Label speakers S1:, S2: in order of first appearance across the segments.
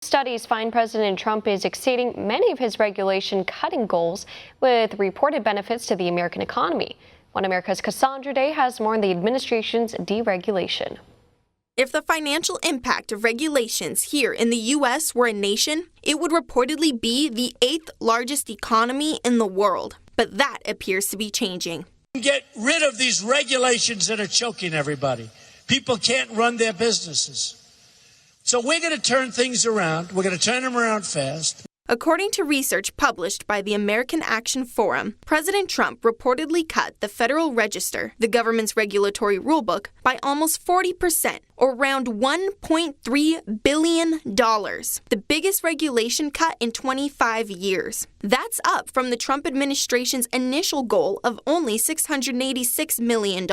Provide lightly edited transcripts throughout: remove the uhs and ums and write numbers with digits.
S1: Studies find President Trump is exceeding many of his regulation-cutting goals with reported benefits to the American economy. One America's Cassandra Day has more on the administration's deregulation.
S2: If the financial impact of regulations here in the U.S. were a nation, it would reportedly be the 8th largest economy in the world. But that appears to be changing.
S3: Get rid of these regulations that are choking everybody. People can't run their businesses. So we're going to turn things around. We're going to turn them around fast.
S2: According to research published by the American Action Forum, President Trump reportedly cut the Federal Register, the government's regulatory rulebook, by almost 40%, or around $1.3 billion, the biggest regulation cut in 25 years. That's up from the Trump administration's initial goal of only $686 million.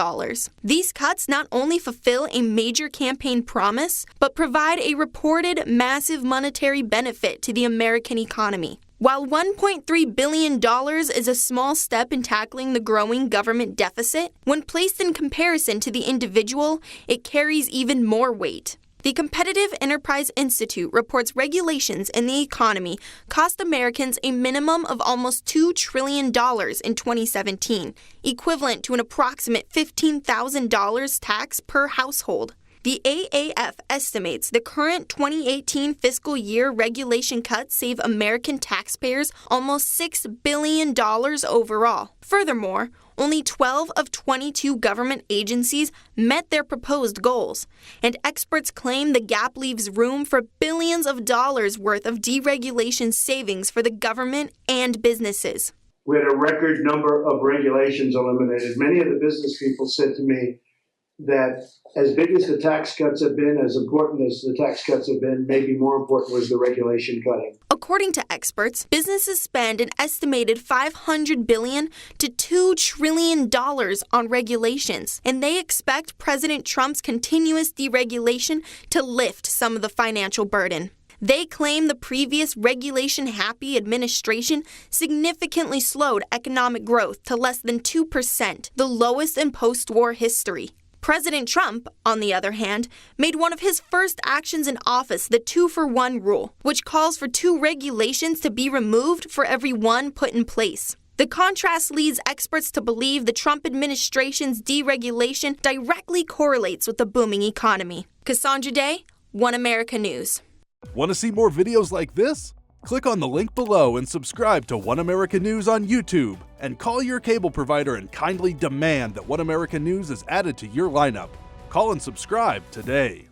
S2: These cuts not only fulfill a major campaign promise, but provide a reported massive monetary benefit to the American economy. While $1.3 billion is a small step in tackling the growing government deficit, when placed in comparison to the individual, it carries even more weight. The Competitive Enterprise Institute reports regulations in the economy cost Americans a minimum of almost $2 trillion in 2017, equivalent to an approximate $15,000 tax per household. The AAF estimates the current 2018 fiscal year regulation cuts save American taxpayers almost $6 billion overall. Furthermore, only 12 of 22 government agencies met their proposed goals, and experts claim the gap leaves room for billions of dollars worth of deregulation savings for the government and businesses.
S4: We had a record number of regulations eliminated. Many of the business people said to me that as big as the tax cuts have been, as important as the tax cuts have been, maybe more important was the regulation cutting.
S2: According to experts, businesses spend an estimated $500 billion to $2 trillion on regulations, and they expect President Trump's continuous deregulation to lift some of the financial burden. They claim the previous regulation-happy administration significantly slowed economic growth to less than 2%, the lowest in post-war history. President Trump, on the other hand, made one of his first actions in office the 2-for-1 rule, which calls for 2 regulations to be removed for every 1 put in place. The contrast leads experts to believe the Trump administration's deregulation directly correlates with the booming economy. Cassandra Day, One America News.
S5: Want to see more videos like this? Click on the link below and subscribe to One America News on YouTube. And call your cable provider and kindly demand that One America News is added to your lineup. Call and subscribe today.